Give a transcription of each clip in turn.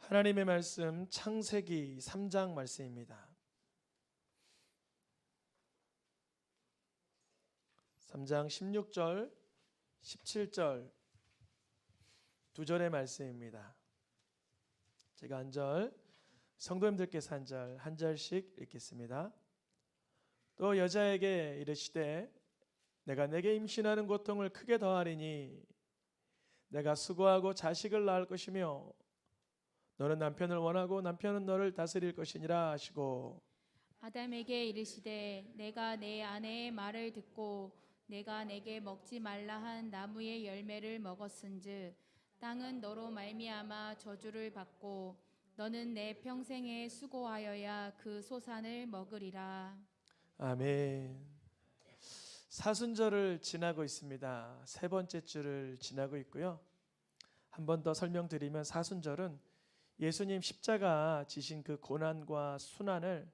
하나님의 말씀 창세기 3장 말씀입니다. 3장 16절, 17절 두 절의 말씀입니다. 제가 한 절, 성도님들께서 한 절, 한 절씩 읽겠습니다. 또 여자에게 이르시되 내가 내게 임신하는 고통을 크게 더하리니 내가 수고하고 자식을 낳을 것이며 너는 남편을 원하고 남편은 너를 다스릴 것이니라 하시고 아담에게 이르시되 내가 내 아내의 말을 듣고 내가 내게 먹지 말라 한 나무의 열매를 먹었은즉 땅은 너로 말미암아 저주를 받고 너는 내 평생에 수고하여야 그 소산을 먹으리라. 아멘. 사순절을 지나고 있습니다. 세 번째 주를 지나고 있고요. 한 번 더 설명드리면 사순절은 예수님 십자가 지신 그 고난과 순환을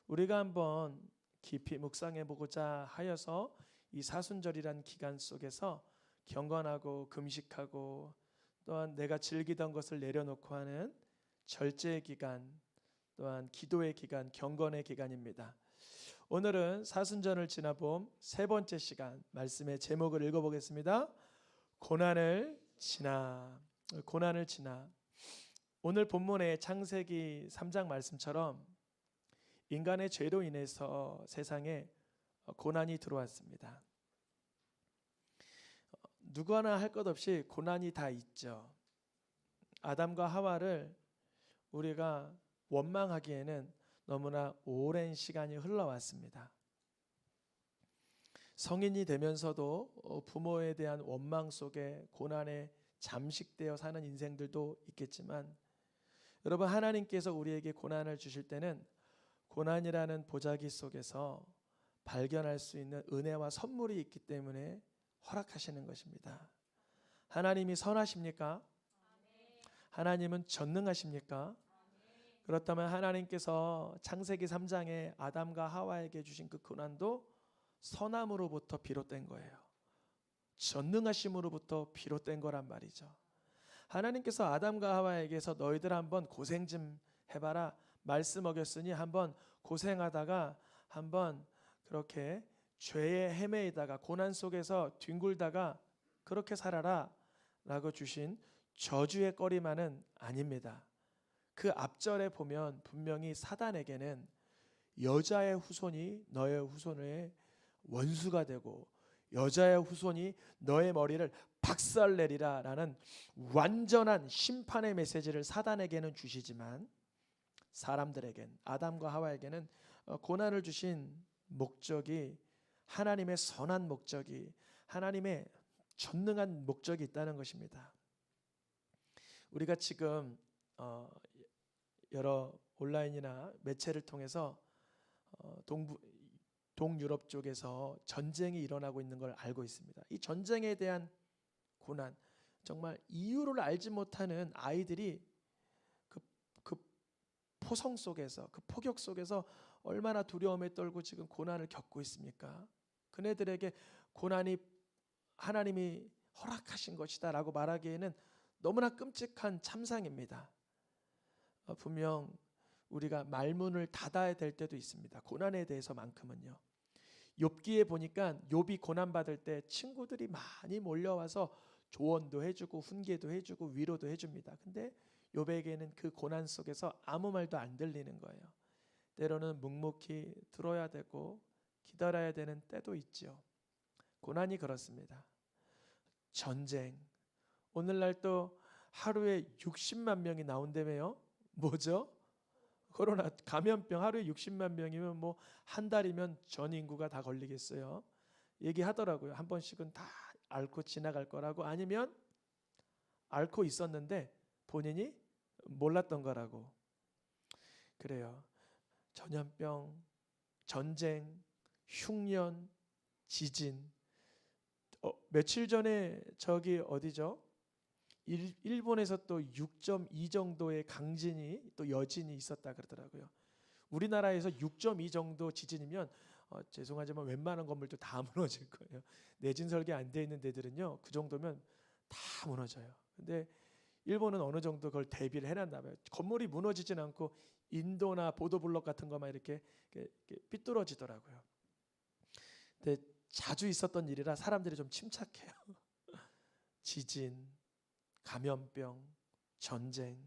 우리가 한번 깊이 묵상해 보고자 하여서 이 사순절이란 기간 속에서 경건하고 금식하고 또한 내가 즐기던 것을 내려놓고 하는 절제의 기간, 또한 기도의 기간, 경건의 기간입니다. 오늘은 사순절을 지나본 세 번째 시간, 말씀의 제목을 읽어보겠습니다. 고난을 지나. 고난을 지나. 오늘 본문의 창세기 3장 말씀처럼 인간의 죄로 인해서 세상에 고난이 들어왔습니다. 누구 하나 할 것 없이 고난이 다 있죠. 아담과 하와를 우리가 원망하기에는 너무나 오랜 시간이 흘러왔습니다. 성인이 되면서도 부모에 대한 원망 속에 고난에 잠식되어 사는 인생들도 있겠지만 여러분, 하나님께서 우리에게 고난을 주실 때는 고난이라는 보자기 속에서 발견할 수 있는 은혜와 선물이 있기 때문에 허락하시는 것입니다. 하나님이 선하십니까? 하나님은 전능하십니까? 그렇다면 하나님께서 창세기 3장에 아담과 하와에게 주신 그 고난도 선함으로부터 비롯된 거예요. 전능하심으로부터 비롯된 거란 말이죠. 하나님께서 아담과 하와에게서 너희들 한번 고생 좀 해봐라, 말씀 어겼으니 한번 고생하다가 한번 그렇게 죄에 헤매이다가 고난 속에서 뒹굴다가 그렇게 살아라 라고 주신 저주의 꺼리만은 아닙니다. 그 앞절에 보면 분명히 사단에게는 여자의 후손이 너의 후손의 원수가 되고 여자의 후손이 너의 머리를 박살내리라 라는 완전한 심판의 메시지를 사단에게는 주시지만 사람들에겐, 아담과 하와에게는 고난을 주신 목적이 하나님의 선한 목적이, 하나님의 전능한 목적이 있다는 것입니다. 우리가 지금 여러 온라인이나 매체를 통해서 동유럽 쪽에서 전쟁이 일어나고 있는 걸 알고 있습니다. 이 전쟁에 대한 고난, 정말 이유를 알지 못하는 아이들이 그 포성 속에서, 그 폭격 속에서 얼마나 두려움에 떨고 지금 고난을 겪고 있습니까? 그네들에게 고난이 하나님이 허락하신 것이다 라고 말하기에는 너무나 끔찍한 참상입니다. 분명 우리가 말문을 닫아야 될 때도 있습니다. 고난에 대해서만큼은요. 욥기에 보니까 욥이 고난받을 때 친구들이 많이 몰려와서 조언도 해주고 훈계도 해주고 위로도 해줍니다. 근데 욥에게는 그 고난 속에서 아무 말도 안 들리는 거예요. 때로는 묵묵히 들어야 되고 기다려야 되는 때도 있죠. 고난이 그렇습니다. 전쟁, 오늘날 또 하루에 60만 명이 나온다며요. 뭐죠? 코로나 감염병 하루에 60만 명이면 뭐 한 달이면 전 인구가 다 걸리겠어요. 얘기하더라고요. 한 번씩은 다 앓고 지나갈 거라고, 아니면 앓고 있었는데 본인이 몰랐던 거라고. 그래요. 전염병, 전쟁, 흉년, 지진. 며칠 전에 저기 어디죠? 일본에서 또 6.2 정도의 강진이, 또 여진이 있었다 그러더라고요. 우리나라에서 6.2 정도 지진이면 죄송하지만 웬만한 건물도 다 무너질 거예요. 내진 설계 안 돼 있는 데들은요, 그 정도면 다 무너져요. 근데 일본은 어느 정도 그걸 대비를 해놨나 봐요. 건물이 무너지진 않고 인도나 보도블록 같은 것만 이렇게 삐뚤어지더라고요. 근데 자주 있었던 일이라 사람들이 좀 침착해요. 지진, 감염병, 전쟁,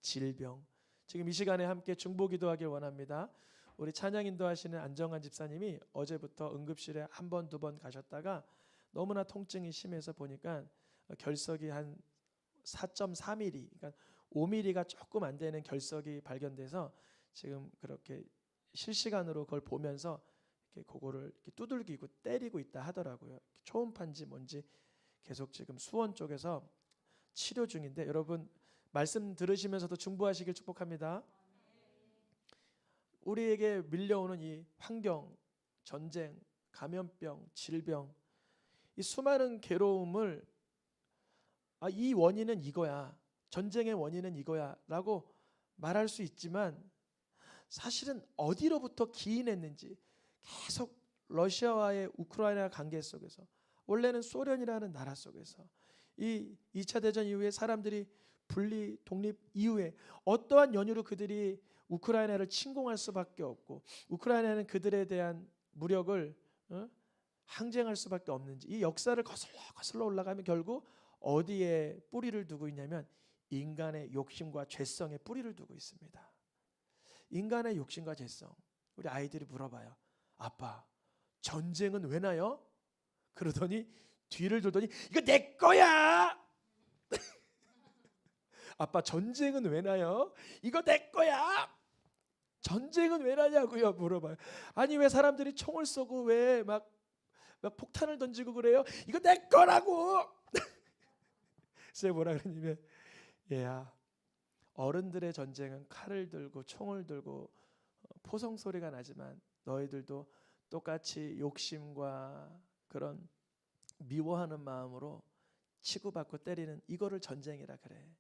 질병. 지금 이 시간에 함께 중보기도하길 원합니다. 우리 찬양 인도하시는 안정환 집사님이 어제부터 응급실에 한 번, 두 번 가셨다가 너무나 통증이 심해서 보니까 결석이 한 4.4mm, 그러니까 5mm가 조금 안 되는 결석이 발견돼서 지금 그렇게 실시간으로 그걸 보면서 이렇게 그거를 이렇게 두들기고 때리고 있다 하더라고요. 초음파인지 뭔지 계속 지금 수원 쪽에서 치료 중인데 여러분 말씀 들으시면서도 중보하시길 축복합니다. 우리에게 밀려오는 이 환경, 전쟁, 감염병, 질병, 이 수많은 괴로움을 이 원인은 이거야, 전쟁의 원인은 이거야 라고 말할 수 있지만 사실은 어디로부터 기인했는지 계속 러시아와의 우크라이나 관계 속에서, 원래는 소련이라는 나라 속에서 이 2차 대전 이후에 사람들이 분리 독립 이후에 어떠한 연유로 그들이 우크라이나를 침공할 수밖에 없고 우크라이나는 그들에 대한 무력을 항쟁할 수밖에 없는지, 이 역사를 거슬러 올라가면 결국 어디에 뿌리를 두고 있냐면 인간의 욕심과 죄성에 뿌리를 두고 있습니다. 인간의 욕심과 죄성. 우리 아이들이 물어봐요. 아빠, 전쟁은 왜 나요? 그러더니 뒤를 돌더니 이거 내 거야. 아빠, 전쟁은 왜 나요? 이거 내 거야. 전쟁은 왜 나냐고요? 물어봐요. 아니 왜 사람들이 총을 쏘고 왜 막 폭탄을 던지고 그래요? 이거 내 거라고. 그래서 뭐라 그러냐면, 얘야, 어른들의 전쟁은 칼을 들고 총을 들고 포성 소리가 나지만 너희들도 똑같이 욕심과 그런 미워하는 마음으로 치고받고 때리는 이거를 전쟁이라 그래.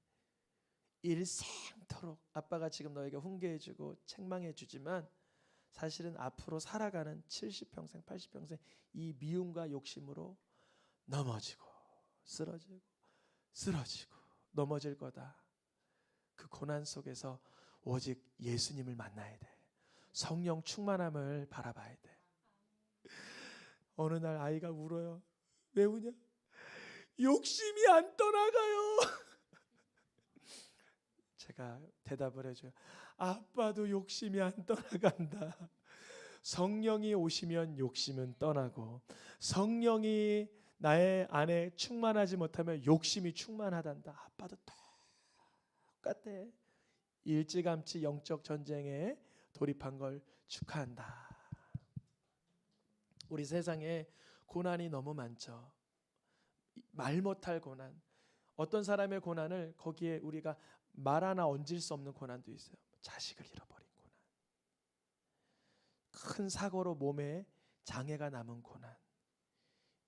일생토록 아빠가 지금 너에게 훈계해주고 책망해주지만 사실은 앞으로 살아가는 70평생 80평생 이 미움과 욕심으로 넘어지고 쓰러지고 넘어질 거다. 그 고난 속에서 오직 예수님을 만나야 돼. 성령 충만함을 바라봐야 돼. 어느 날 아이가 울어요. 왜 우냐? 욕심이 안 떠나가요. 제가 대답을 해줘요. 아빠도 욕심이 안 떠나간다. 성령이 오시면 욕심은 떠나고 성령이 나의 안에 충만하지 못하면 욕심이 충만하단다. 아빠도 똑같아. 일찌감치 영적 전쟁에 돌입한 걸 축하한다. 우리 세상에 고난이 너무 많죠. 말 못할 고난. 어떤 사람의 고난을 거기에 우리가 말 하나 얹을 수 없는 고난도 있어요. 자식을 잃어버린 고난, 큰 사고로 몸에 장애가 남은 고난,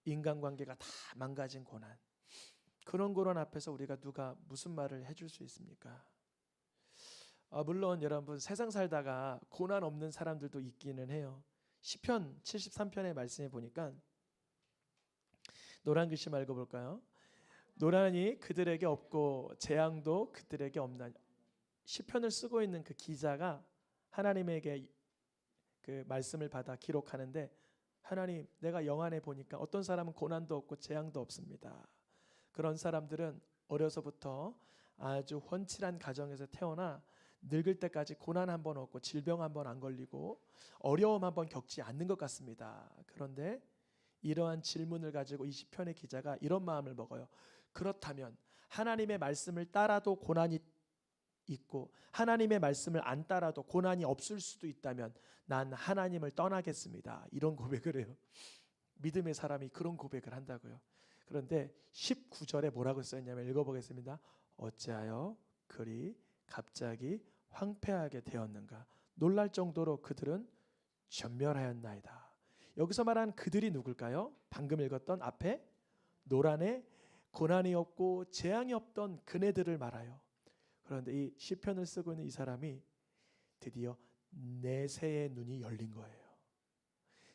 인간관계가 다 망가진 고난. 그런 고난 앞에서 우리가 누가 무슨 말을 해줄 수 있습니까? 물론 여러분 세상 살다가 고난 없는 사람들도 있기는 해요. 시편 73편의 말씀에 보니까 노란 글씨 말고 볼까요? 노란이 그들에게 없고 재앙도 그들에게 없나니. 시편을 쓰고 있는 그 기자가 하나님에게 그 말씀을 받아 기록하는데, 하나님, 내가 영안에 보니까 어떤 사람은 고난도 없고 재앙도 없습니다. 그런 사람들은 어려서부터 아주 훤칠한 가정에서 태어나 늙을 때까지 고난 한 번 없고 질병 한 번 안 걸리고 어려움 한 번 겪지 않는 것 같습니다. 그런데 이러한 질문을 가지고 이 시편의 기자가 이런 마음을 먹어요. 그렇다면 하나님의 말씀을 따라도 고난이 있고 하나님의 말씀을 안 따라도 고난이 없을 수도 있다면 난 하나님을 떠나겠습니다. 이런 고백을 해요. 믿음의 사람이 그런 고백을 한다고요. 그런데 19절에 뭐라고 써있냐면 읽어보겠습니다. 어찌하여 그리 갑자기 황폐하게 되었는가. 놀랄 정도로 그들은 전멸하였나이다. 여기서 말한 그들이 누굴까요? 방금 읽었던 앞에 노란에 고난이 없고 재앙이 없던 그네들을 말하여. 그런데 이 시편을 쓰고 있는 이 사람이 드디어 내세의 눈이 열린 거예요.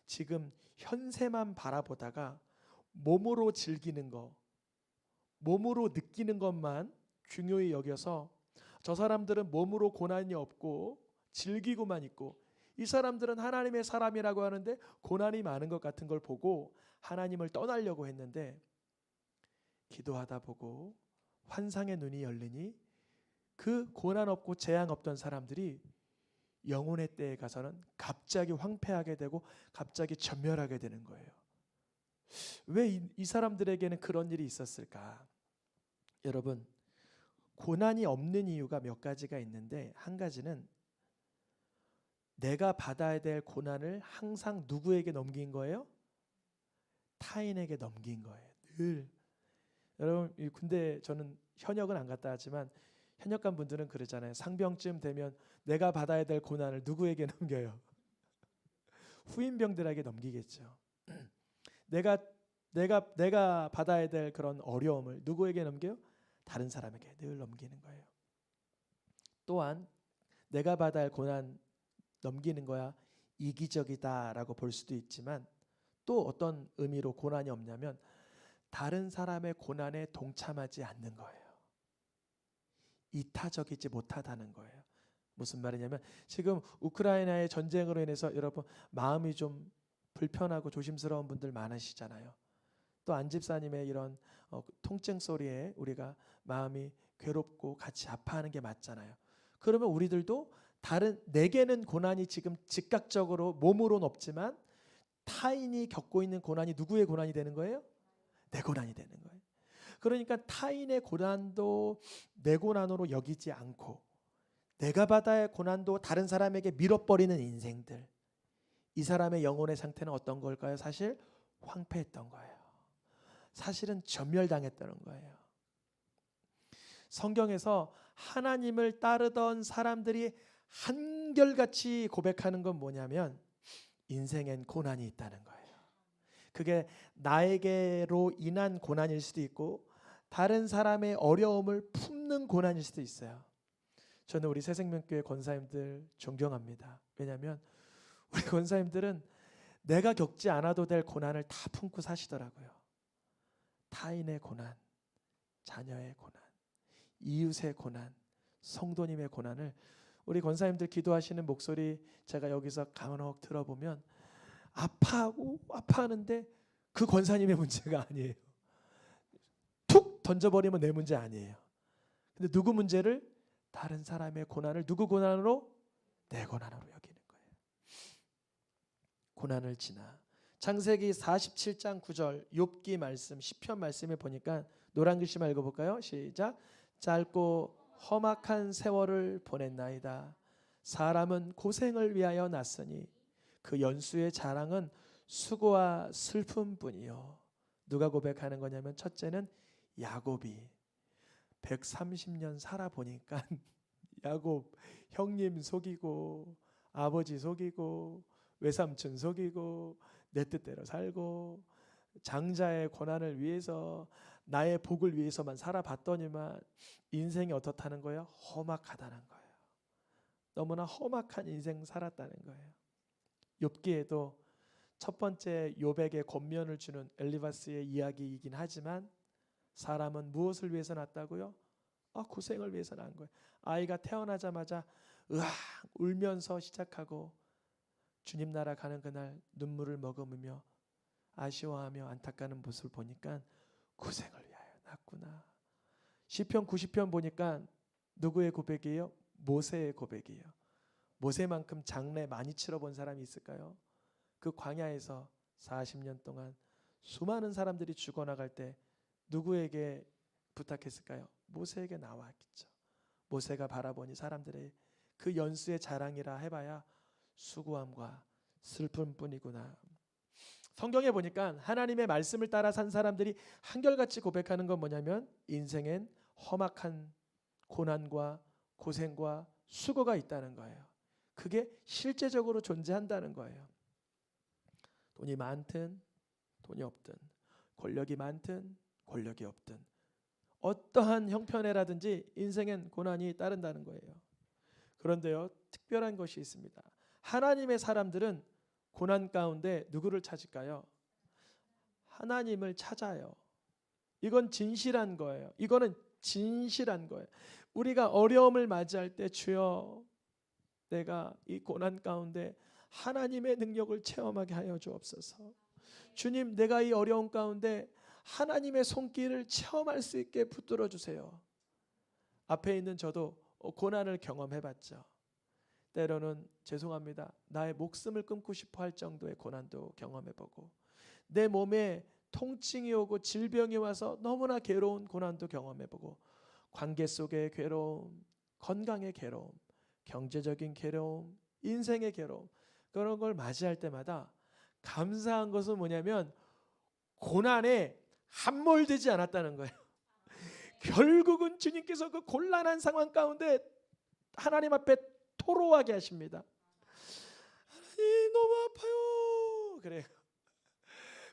지금 현세만 바라보다가 몸으로 즐기는 거, 몸으로 느끼는 것만 중요히 여겨서 저 사람들은 몸으로 고난이 없고 즐기고만 있고 이 사람들은 하나님의 사람이라고 하는데 고난이 많은 것 같은 걸 보고 하나님을 떠나려고 했는데 기도하다 보고 환상의 눈이 열리니 그 고난 없고 재앙 없던 사람들이 영혼의 때에 가서는 갑자기 황폐하게 되고 갑자기 전멸하게 되는 거예요. 왜 이 사람들에게는 그런 일이 있었을까? 여러분, 고난이 없는 이유가 몇 가지가 있는데 한 가지는 내가 받아야 될 고난을 항상 누구에게 넘긴 거예요? 타인에게 넘긴 거예요. 늘. 여러분, 군대 저는 현역은 안 갔다 왔지만 현역 간 분들은 그러잖아요. 상병쯤 되면 내가 받아야 될 고난을 누구에게 넘겨요? 후임병들에게 넘기겠죠. 내가 받아야 될 그런 어려움을 누구에게 넘겨요? 다른 사람에게 늘 넘기는 거예요. 또한 내가 받아야 할 고난 넘기는 거야 이기적이다라고 볼 수도 있지만 또 어떤 의미로 고난이 없냐면 다른 사람의 고난에 동참하지 않는 거예요. 이타적이지 못하다는 거예요. 무슨 말이냐면 지금 우크라이나의 전쟁으로 인해서 여러분 마음이 좀 불편하고 조심스러운 분들 많으시잖아요. 또 안 집사님의 이런 통증 소리에 우리가 마음이 괴롭고 같이 아파하는 게 맞잖아요. 그러면 우리들도 내게는 고난이 지금 즉각적으로 몸으로는 없지만 타인이 겪고 있는 고난이 누구의 고난이 되는 거예요? 내 고난이 되는 거예요. 그러니까 타인의 고난도 내 고난으로 여기지 않고 내가 받아야 할 고난도 다른 사람에게 밀어버리는 인생들, 이 사람의 영혼의 상태는 어떤 걸까요? 사실 황폐했던 거예요. 사실은 전멸당했다는 거예요. 성경에서 하나님을 따르던 사람들이 한결같이 고백하는 건 뭐냐면 인생엔 고난이 있다는 거예요. 그게 나에게로 인한 고난일 수도 있고 다른 사람의 어려움을 품는 고난일 수도 있어요. 저는 우리 새생명교회 권사님들 존경합니다. 왜냐하면 우리 권사님들은 내가 겪지 않아도 될 고난을 다 품고 사시더라고요. 타인의 고난, 자녀의 고난, 이웃의 고난, 성도님의 고난을 우리 권사님들 기도하시는 목소리 제가 여기서 간혹 들어보면 아파하는데 그 권사님의 문제가 아니에요. 툭 던져버리면 내 문제 아니에요. 근데 누구 문제를? 다른 사람의 고난을 누구 고난으로? 내 고난으로 여기는 거예요. 고난을 지나 창세기 47장 9절 욥기 말씀 시편 말씀에 보니까 노란 글씨만 읽어볼까요? 시작. 짧고 험악한 세월을 보냈나이다. 사람은 고생을 위하여 났으니 그 연수의 자랑은 수고와 슬픔뿐이요. 누가 고백하는 거냐면 첫째는 야곱이 130년 살아보니까 야곱 형님 속이고 아버지 속이고 외삼촌 속이고 내 뜻대로 살고 장자의 고난을 위해서 나의 복을 위해서만 살아봤더니만 인생이 어떻다는 거예요? 험악하다는 거예요. 너무나 험악한 인생 살았다는 거예요. 욥기에도 첫 번째 욥에게 권면을 주는 엘리바스의 이야기이긴 하지만 사람은 무엇을 위해서 낳았다고요? 고생을 위해서 낳은 거예요. 아이가 태어나자마자 으악 울면서 시작하고 주님 나라 가는 그날 눈물을 머금으며 아쉬워하며 안타까운 모습을 보니까 고생을 위하여 낳았구나. 시편 90편 보니까 누구의 고백이에요? 모세의 고백이에요. 모세만큼 장래 많이 치러본 사람이 있을까요? 그 광야에서 40년 동안 수많은 사람들이 죽어나갈 때 누구에게 부탁했을까요? 모세에게 나왔겠죠. 모세가 바라보니 사람들의 그 연수의 자랑이라 해봐야 수고함과 슬픔뿐이구나. 성경에 보니까 하나님의 말씀을 따라 산 사람들이 한결같이 고백하는 건 뭐냐면 인생엔 험악한 고난과 고생과 수고가 있다는 거예요. 그게 실제적으로 존재한다는 거예요. 돈이 많든 돈이 없든 권력이 많든 권력이 없든 어떠한 형편에라든지 인생엔 고난이 따른다는 거예요. 그런데요, 특별한 것이 있습니다. 하나님의 사람들은 고난 가운데 누구를 찾을까요? 하나님을 찾아요. 이건 진실한 거예요. 이거는 진실한 거예요. 우리가 어려움을 맞이할 때 주여 내가 이 고난 가운데 하나님의 능력을 체험하게 하여 주옵소서. 주님 내가 이 어려움 가운데 하나님의 손길을 체험할 수 있게 붙들어 주세요. 앞에 있는 저도 고난을 경험해봤죠. 때로는 죄송합니다. 나의 목숨을 끊고 싶어 할 정도의 고난도 경험해보고 내 몸에 통증이 오고 질병이 와서 너무나 괴로운 고난도 경험해보고 관계 속의 괴로움, 건강의 괴로움, 경제적인 괴로움, 인생의 괴로움 그런 걸 맞이할 때마다 감사한 것은 뭐냐면 고난에 함몰되지 않았다는 거예요. 결국은 주님께서 그 곤란한 상황 가운데 하나님 앞에 토로하게 하십니다. 하나님 너무 아파요. 그래요.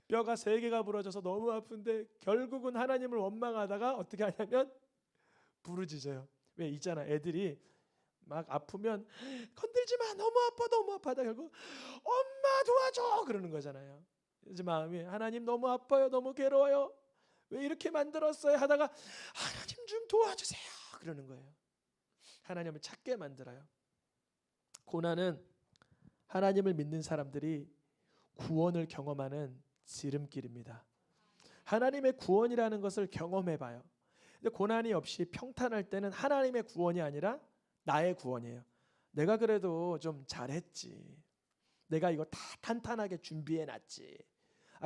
뼈가 3개가 부러져서 너무 아픈데 결국은 하나님을 원망하다가 어떻게 하냐면 부르짖어요. 왜 있잖아 애들이 막 아프면 건들지 마 너무 아파 너무 아파다 결국 엄마 도와줘 그러는 거잖아요. 이제 마음이 하나님 너무 아파요 너무 괴로워요 왜 이렇게 만들었어요 하다가 하나님 좀 도와주세요 그러는 거예요. 하나님을 찾게 만들어요. 고난은 하나님을 믿는 사람들이 구원을 경험하는 지름길입니다. 하나님의 구원이라는 것을 경험해봐요. 근데 고난이 없이 평탄할 때는 하나님의 구원이 아니라 나의 구원이에요. 내가 그래도 좀 잘했지. 내가 이거 다 탄탄하게 준비해놨지.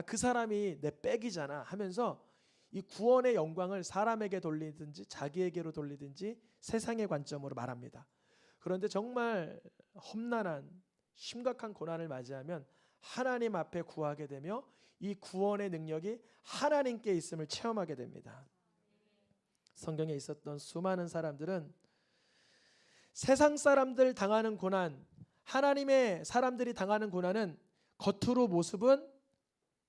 그 사람이 내 백이잖아 하면서 이 구원의 영광을 사람에게 돌리든지 자기에게로 돌리든지 세상의 관점으로 말합니다. 그런데 정말 험난한 심각한 고난을 맞이하면 하나님 앞에 구하게 되며 이 구원의 능력이 하나님께 있음을 체험하게 됩니다. 성경에 있었던 수많은 사람들은 세상 사람들 당하는 고난, 하나님의 사람들이 당하는 고난은 겉으로 모습은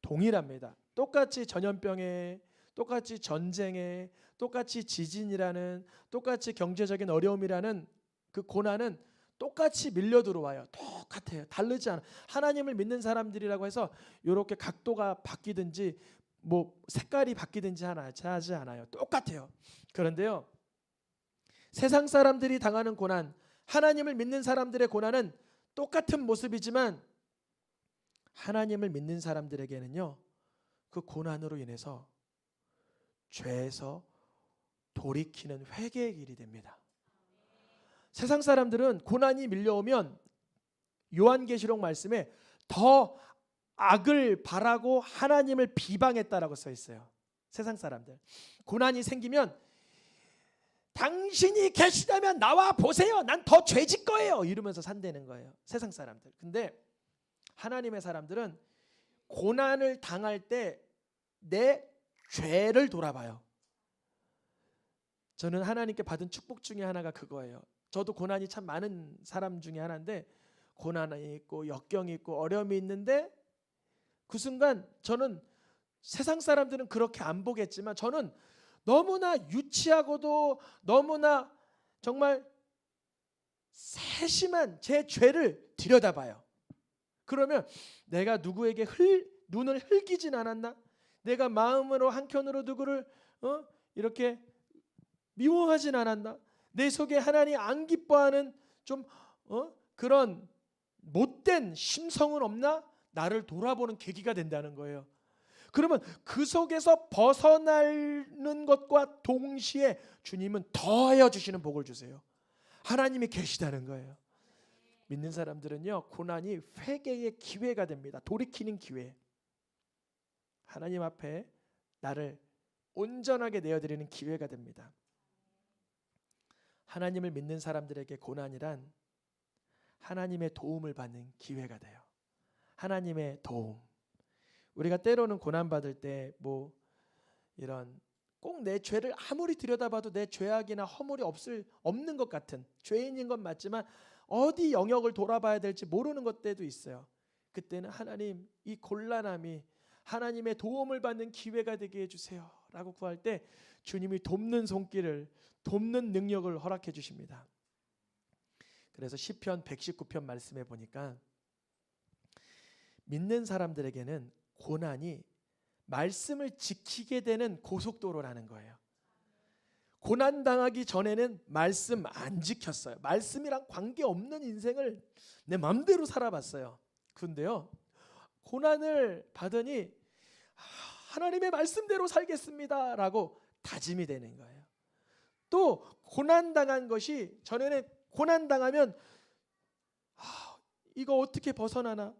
동일합니다. 똑같이 전염병에, 똑같이 전쟁에, 똑같이 지진이라는, 똑같이 경제적인 어려움이라는 그 고난은 똑같이 밀려 들어와요. 똑같아요. 다르지 않아. 하나님을 믿는 사람들이라고 해서 이렇게 각도가 바뀌든지 뭐 색깔이 바뀌든지 하지 않아요. 똑같아요. 그런데요. 세상 사람들이 당하는 고난, 하나님을 믿는 사람들의 고난은 똑같은 모습이지만 하나님을 믿는 사람들에게는요. 그 고난으로 인해서 죄에서 돌이키는 회개의 길이 됩니다. 세상 사람들은 고난이 밀려오면 요한계시록 말씀에 더 악을 바라고 하나님을 비방했다라고 써 있어요. 세상 사람들. 고난이 생기면 당신이 계시다면 나와 보세요. 난 더 죄질 거예요. 이러면서 산다는 거예요. 세상 사람들. 근데 하나님의 사람들은 고난을 당할 때 내 죄를 돌아봐요. 저는 하나님께 받은 축복 중에 하나가 그거예요. 저도 고난이 참 많은 사람 중에 하나인데 고난이 있고 역경이 있고 어려움이 있는데 그 순간 저는 세상 사람들은 그렇게 안 보겠지만 저는 너무나 유치하고도 너무나 정말 세심한 제 죄를 들여다봐요. 그러면 내가 누구에게 눈을 흘기진 않았나? 내가 마음으로 한켠으로 누구를 이렇게 미워하진 않았나? 내 속에 하나님 안 기뻐하는 좀 그런 못된 심성은 없나? 나를 돌아보는 계기가 된다는 거예요. 그러면 그 속에서 벗어나는 것과 동시에 주님은 더하여 주시는 복을 주세요. 하나님이 계시다는 거예요. 믿는 사람들은요, 고난이 회개의 기회가 됩니다. 돌이키는 기회. 하나님 앞에 나를 온전하게 내어드리는 기회가 됩니다. 하나님을 믿는 사람들에게 고난이란 하나님의 도움을 받는 기회가 돼요. 하나님의 도움. 우리가 때로는 고난받을 때 뭐 이런 꼭 내 죄를 아무리 들여다봐도 내 죄악이나 허물이 없는 것 같은 죄인인 건 맞지만 어디 영역을 돌아봐야 될지 모르는 것 때도 있어요. 그때는 하나님 이 곤란함이 하나님의 도움을 받는 기회가 되게 해주세요 라고 구할 때 주님이 돕는 손길을 돕는 능력을 허락해 주십니다. 그래서 시편 119편 말씀에 보니까 믿는 사람들에게는 고난이 말씀을 지키게 되는 고속도로라는 거예요. 고난 당하기 전에는 말씀 안 지켰어요. 말씀이랑 관계없는 인생을 내 마음대로 살아봤어요. 근데요, 고난을 받으니 하나님의 말씀대로 살겠습니다라고 다짐이 되는 거예요. 또 고난 당한 것이, 전에는 고난 당하면 이거 어떻게 벗어나나,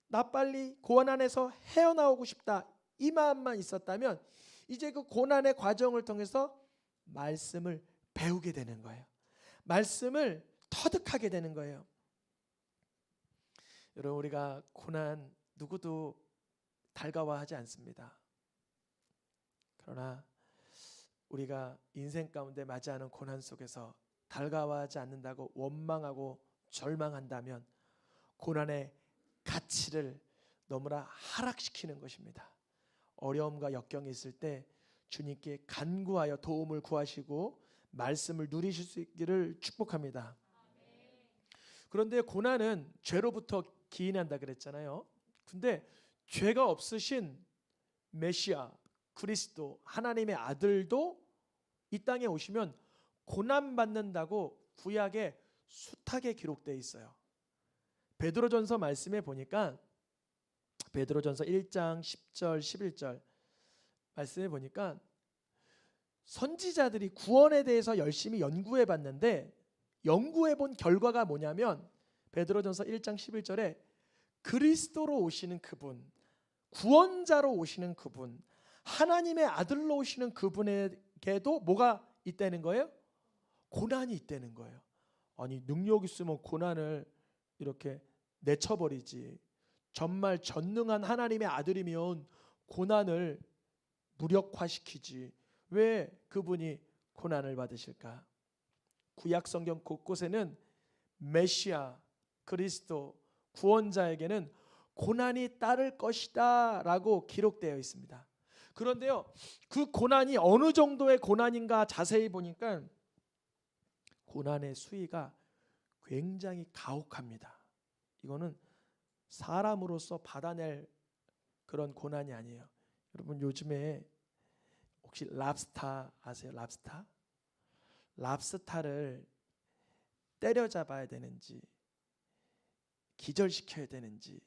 나 빨리 고난에서 헤어나오고 싶다, 이 마음만 있었다면 이제 그 고난의 과정을 통해서 말씀을 배우게 되는 거예요. 말씀을 터득하게 되는 거예요. 여러분, 우리가 고난 누구도 달가워하지 않습니다. 그러나 우리가 인생 가운데 맞이하는 고난 속에서 달가워하지 않는다고 원망하고 절망한다면 고난의 가치를 너무나 하락시키는 것입니다. 어려움과 역경이 있을 때 주님께 간구하여 도움을 구하시고 말씀을 누리실 수 있기를 축복합니다. 그런데 고난은 죄로부터 기인한다 그랬잖아요. 근데 죄가 없으신 메시아 그리스도 하나님의 아들도 이 땅에 오시면 고난 받는다고 구약에 숱하게 기록되어 있어요. 베드로전서 말씀에 보니까, 베드로전서 1장 10절 11절 말씀해 보니까 선지자들이 구원에 대해서 열심히 연구해 봤는데, 연구해 본 결과가 뭐냐면 베드로전서 1장 11절에 그리스도로 오시는 그분, 구원자로 오시는 그분, 하나님의 아들로 오시는 그분에게도 뭐가 있다는 거예요? 고난이 있다는 거예요. 아니, 능력 있으면 고난을 이렇게 내쳐버리지. 정말 전능한 하나님의 아들이면 고난을 무력화시키지. 왜 그분이 고난을 받으실까? 구약 성경 곳곳에는 메시아 그리스도 구원자에게는 고난이 따를 것이다 라고 기록되어 있습니다. 그런데요, 그 고난이 어느 정도의 고난인가 자세히 보니까 고난의 수위가 굉장히 가혹합니다. 이거는 사람으로서 받아낼 그런 고난이 아니에요. 여러분, 요즘에 혹시 랍스타 아세요? 랍스타? 랍스타를 때려잡아야 되는지 기절시켜야 되는지,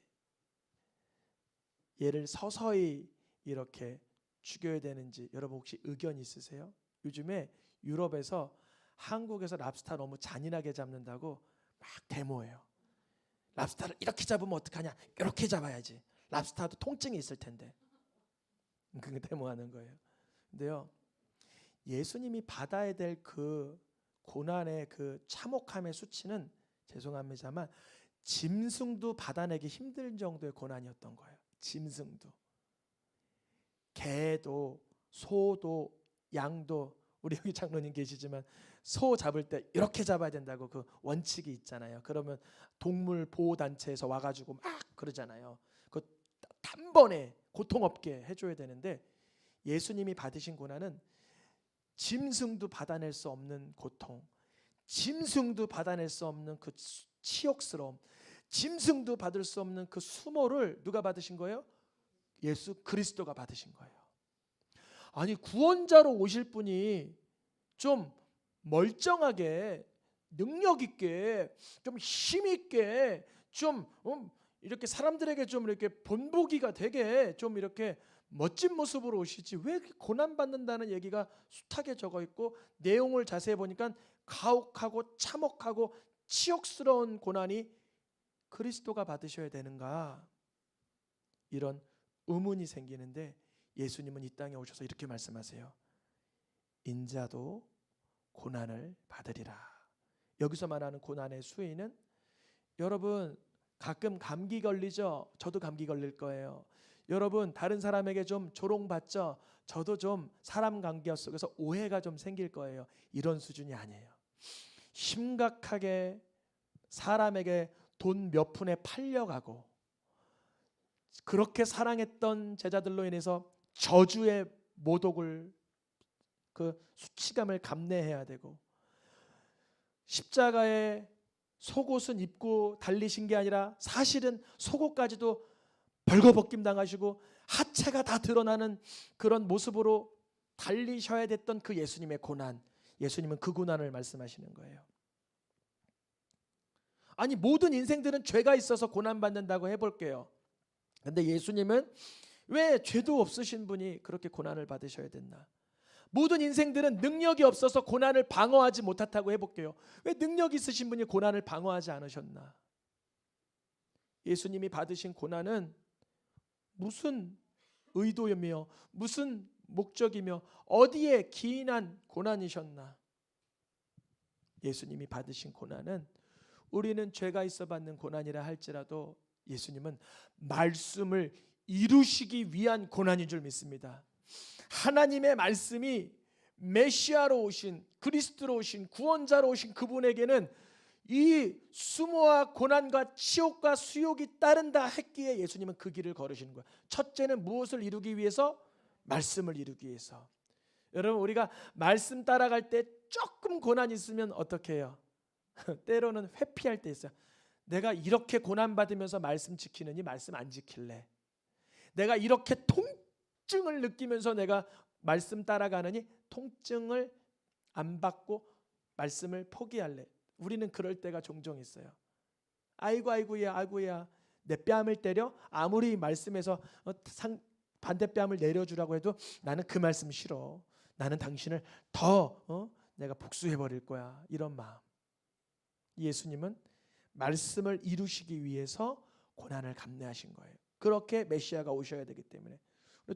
얘를 서서히 이렇게 죽여야 되는지 여러분 혹시 의견 있으세요? 요즘에 유럽에서 한국에서 랍스타 너무 잔인하게 잡는다고 막 데모해요. 랍스타를 이렇게 잡으면 어떡하냐, 이렇게 잡아야지. 랍스타도 통증이 있을 텐데. 그게 데모하는 거예요. 근데요, 예수님이 받아야 될 그 고난의 그 참혹함의 수치는 죄송합니다만 짐승도 받아내기 힘든 정도의 고난이었던 거예요. 짐승도, 개도, 소도, 양도. 우리 여기 장로님 계시지만 소 잡을 때 이렇게 잡아야 된다고 그 원칙이 있잖아요. 그러면 동물 보호 단체에서 와가지고 막 그러잖아요. 그 단번에 고통 없게 해줘야 되는데, 예수님이 받으신 고난은 짐승도 받아낼 수 없는 고통, 짐승도 받아낼 수 없는 그 치욕스러움, 짐승도 받을 수 없는 그 수모를 누가 받으신 거예요? 예수 그리스도가 받으신 거예요. 아니, 구원자로 오실 분이 좀 멀쩡하게 능력 있게 좀 힘 있게 좀 이렇게 사람들에게 좀 이렇게 본보기가 되게 좀 이렇게 멋진 모습으로 오시지, 왜 고난 받는다는 얘기가 숱하게 적어 있고 내용을 자세히 보니까 가혹하고 참혹하고 치욕스러운 고난이 그리스도가 받으셔야 되는가, 이런 의문이 생기는데, 예수님은 이 땅에 오셔서 이렇게 말씀하세요. 인자도 고난을 받으리라. 여기서 말하는 고난의 수위는, 여러분 가끔 감기 걸리죠? 저도 감기 걸릴 거예요. 여러분 다른 사람에게 좀 조롱받죠? 저도 좀 사람 관계 속에서 오해가 좀 생길 거예요. 이런 수준이 아니에요. 심각하게 사람에게 돈 몇 푼에 팔려가고, 그렇게 사랑했던 제자들로 인해서 저주의 모독을, 그 수치감을 감내해야 되고, 십자가에 속옷은 입고 달리신 게 아니라 사실은 속옷까지도 벌거벗김 당하시고 하체가 다 드러나는 그런 모습으로 달리셔야 됐던 그 예수님의 고난, 예수님은 그 고난을 말씀하시는 거예요. 아니 모든 인생들은 죄가 있어서 고난받는다고 해볼게요. 근데 예수님은 왜 죄도 없으신 분이 그렇게 고난을 받으셔야 됐나? 모든 인생들은 능력이 없어서 고난을 방어하지 못했다고 해볼게요. 왜 능력 있으신 분이 고난을 방어하지 않으셨나? 예수님이 받으신 고난은 무슨 의도이며 무슨 목적이며 어디에 기인한 고난이셨나? 예수님이 받으신 고난은 우리는 죄가 있어 받는 고난이라 할지라도 예수님은 말씀을 이루시기 위한 고난인 줄 믿습니다. 하나님의 말씀이 메시아로 오신 그리스도로 오신 구원자로 오신 그분에게는 이 수모와 고난과 치욕과 수욕이 따른다 했기에 예수님은 그 길을 걸으시는 거예요. 첫째는 무엇을 이루기 위해서? 말씀을 이루기 위해서. 여러분 우리가 말씀 따라갈 때 조금 고난 있으면 어떻게 해요? 때로는 회피할 때 있어요. 내가 이렇게 고난받으면서 말씀 지키느니 말씀 안 지킬래. 내가 이렇게 통증을 느끼면서 내가 말씀 따라가느니 통증을 안 받고 말씀을 포기할래. 우리는 그럴 때가 종종 있어요. 아이고야 내 뺨을 때려? 아무리 말씀에서 반대뺨을 내려주라고 해도 나는 그 말씀 싫어. 나는 당신을 더 내가 복수해버릴 거야. 이런 마음. 예수님은 말씀을 이루시기 위해서 고난을 감내하신 거예요. 그렇게 메시아가 오셔야 되기 때문에.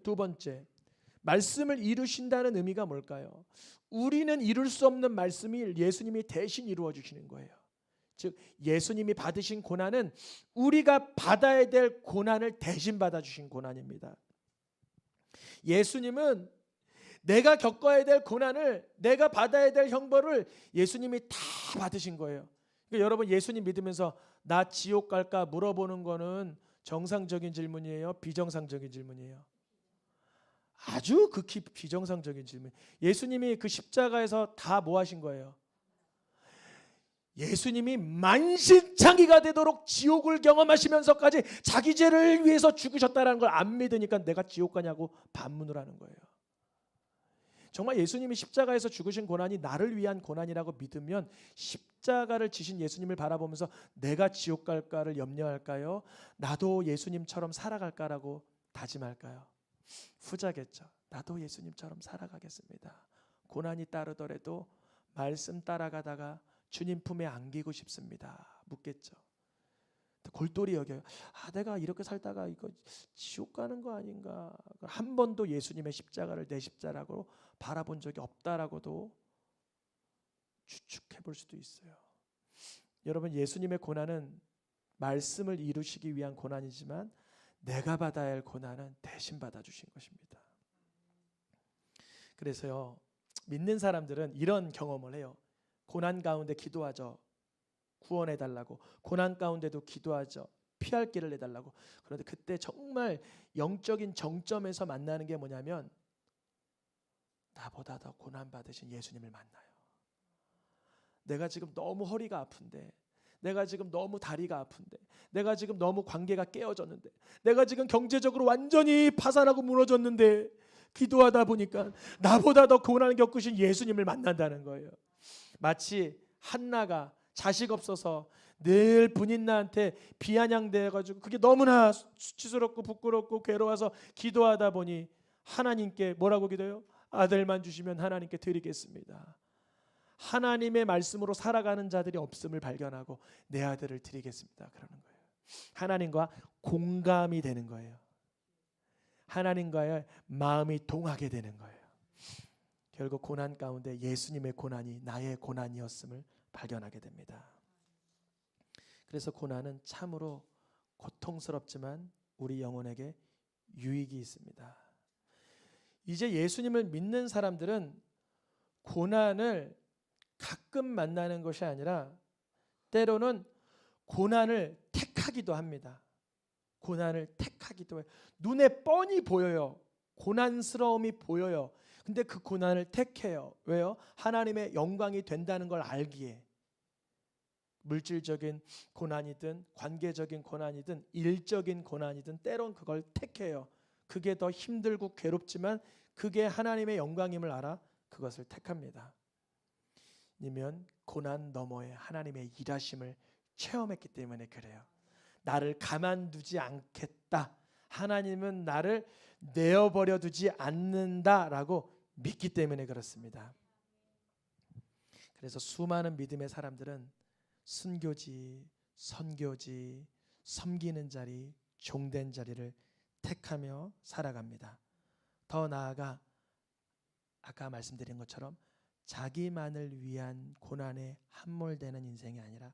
두 번째, 말씀을 이루신다는 의미가 뭘까요? 우리는 이룰 수 없는 말씀이 예수님이 대신 이루어 주시는 거예요. 즉 예수님이 받으신 고난은 우리가 받아야 될 고난을 대신 받아주신 고난입니다. 예수님은 내가 겪어야 될 고난을, 내가 받아야 될 형벌을 예수님이 다 받으신 거예요. 그러니까 여러분 예수님 믿으면서 나 지옥 갈까 물어보는 거는 정상적인 질문이에요? 비정상적인 질문이에요? 아주 극히 비정상적인 질문. 예수님이 그 십자가에서 다 뭐 하신 거예요? 예수님이 만신창이가 되도록 지옥을 경험하시면서까지 자기 죄를 위해서 죽으셨다는 걸 안 믿으니까 내가 지옥 가냐고 반문을 하는 거예요. 정말 예수님이 십자가에서 죽으신 고난이 나를 위한 고난이라고 믿으면 십자가를 지신 예수님을 바라보면서 내가 지옥 갈까를 염려할까요? 나도 예수님처럼 살아갈까라고 다짐할까요? 후자겠죠. 나도 예수님처럼 살아가겠습니다. 고난이 따르더라도 말씀 따라가다가 주님 품에 안기고 싶습니다. 묻겠죠. 골똘히 여겨요. 내가 이렇게 살다가 이거 지옥 가는 거 아닌가? 한 번도 예수님의 십자가를 내 십자가로 바라본 적이 없다라고도 추측해 볼 수도 있어요. 여러분 예수님의 고난은 말씀을 이루시기 위한 고난이지만 내가 받아야 할 고난은 대신 받아주신 것입니다. 그래서요 믿는 사람들은 이런 경험을 해요. 고난 가운데 기도하죠. 구원해달라고. 고난 가운데도 기도하죠. 피할 길을 내달라고. 그런데 그때 정말 영적인 정점에서 만나는 게 뭐냐면 나보다 더 고난받으신 예수님을 만나요. 내가 지금 너무 허리가 아픈데, 내가 지금 너무 다리가 아픈데, 내가 지금 너무 관계가 깨어졌는데, 내가 지금 경제적으로 완전히 파산하고 무너졌는데 기도하다 보니까 나보다 더 고난을 겪으신 예수님을 만난다는 거예요. 마치 한나가 자식 없어서 늘 분인나한테 비아냥대가지고 그게 너무나 수치스럽고 부끄럽고 괴로워서 기도하다 보니 하나님께 뭐라고 기도해요? 아들만 주시면 하나님께 드리겠습니다. 하나님의 말씀으로 살아가는 자들이 없음을 발견하고 내 아들을 드리겠습니다. 그러는 거예요. 하나님과 공감이 되는 거예요. 하나님과의 마음이 동하게 되는 거예요. 결국 고난 가운데 예수님의 고난이 나의 고난이었음을 발견하게 됩니다. 그래서 고난은 참으로 고통스럽지만 우리 영혼에게 유익이 있습니다. 이제 예수님을 믿는 사람들은 고난을 가끔 만나는 것이 아니라 때로는 고난을 택하기도 합니다. 고난을 택하기도 해요. 눈에 뻔히 보여요. 고난스러움이 보여요. 근데 그 고난을 택해요. 왜요? 하나님의 영광이 된다는 걸 알기에. 물질적인 고난이든 관계적인 고난이든 일적인 고난이든 때론 그걸 택해요. 그게 더 힘들고 괴롭지만 그게 하나님의 영광임을 알아 그것을 택합니다. 왜냐면 고난 너머에 하나님의 일하심을 체험했기 때문에 그래요. 나를 가만두지 않겠다. 하나님은 나를 내어버려 두지 않는다라고 믿기 때문에 그렇습니다. 그래서 수많은 믿음의 사람들은 순교지, 선교지, 섬기는 자리, 종된 자리를 택하며 살아갑니다. 더 나아가 아까 말씀드린 것처럼 자기만을 위한 고난에 함몰되는 인생이 아니라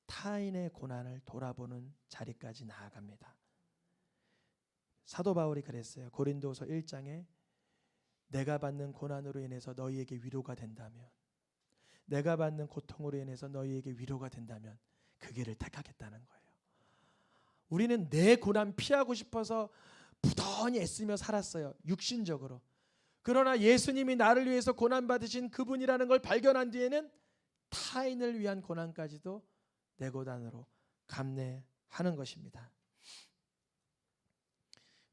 타인의 고난을 돌아보는 자리까지 나아갑니다. 사도 바울이 그랬어요. 고린도서 1장에 내가 받는 고난으로 인해서 너희에게 위로가 된다면, 내가 받는 고통으로 인해서 너희에게 위로가 된다면 그 길을 택하겠다는 거예요. 우리는 내 고난 피하고 싶어서 부단히 애쓰며 살았어요. 육신적으로. 그러나 예수님이 나를 위해서 고난받으신 그분이라는 걸 발견한 뒤에는 타인을 위한 고난까지도 내 고난으로 감내하는 것입니다.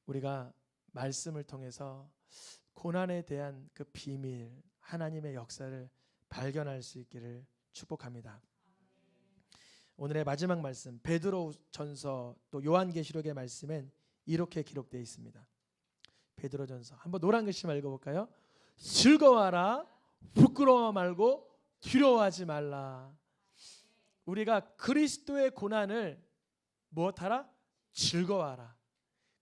우리가 말씀을 통해서 고난에 대한 그 비밀, 하나님의 역사를 발견할 수 있기를 축복합니다. 오늘의 마지막 말씀, 베드로전서 또 요한계시록의 말씀엔 이렇게 기록되어 있습니다. 베드로전서 한번 노란 글씨만 읽어볼까요? 즐거워하라, 부끄러워 말고 두려워하지 말라. 우리가 그리스도의 고난을 무엇하라? 즐거워하라.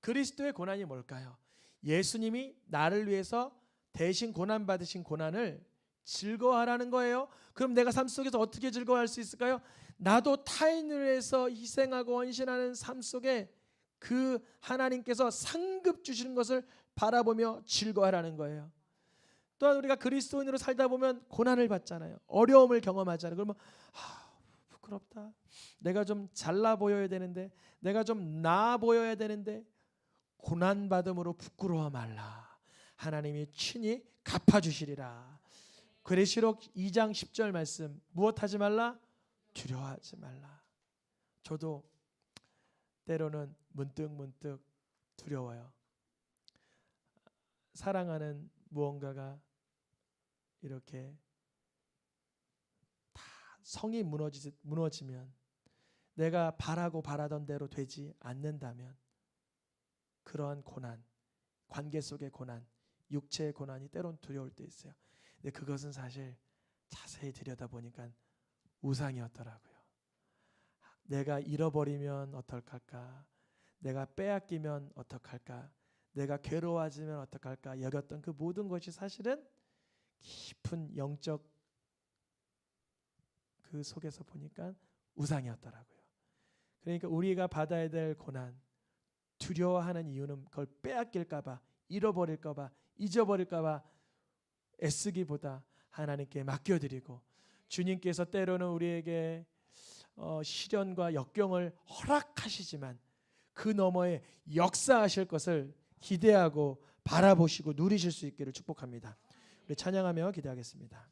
그리스도의 고난이 뭘까요? 예수님이 나를 위해서 대신 고난받으신 고난을 즐거워하라는 거예요. 그럼 내가 삶 속에서 어떻게 즐거워할 수 있을까요? 나도 타인을 위해서 희생하고 헌신하는 삶 속에 그 하나님께서 상급 주시는 것을 바라보며 즐거워하라는 거예요. 또한 우리가 그리스도인으로 살다 보면 고난을 받잖아요. 어려움을 경험하잖아요. 그러면 부끄럽다. 내가 좀 잘나 보여야 되는데, 내가 좀 나아 보여야 되는데, 고난받음으로 부끄러워 말라. 하나님이 친히 갚아주시리라. 계시록 2장 10절 말씀, 무엇하지 말라? 두려워하지 말라. 저도 때로는 문득 두려워요. 사랑하는 무언가가 이렇게 다 성이 무너지면, 내가 바라던 대로 되지 않는다면 그러한 고난, 관계 속의 고난, 육체의 고난이 때론 두려울 때 있어요. 근데 그것은 사실 자세히 들여다보니까 우상이었더라고요. 내가 잃어버리면 어떡할까? 내가 빼앗기면 어떡할까? 내가 괴로워지면 어떡할까? 여겼던 그 모든 것이 사실은 깊은 영적 그 속에서 보니까 우상이었더라고요. 그러니까 우리가 받아야 될 고난, 두려워하는 이유는 그걸 빼앗길까 봐, 잃어버릴까 봐, 잊어버릴까 봐 애쓰기보다 하나님께 맡겨드리고, 주님께서 때로는 우리에게 시련과 역경을 허락하시지만 그 너머에 역사하실 것을 기대하고 바라보시고 누리실 수 있기를 축복합니다. 우리 찬양하며 기도하겠습니다.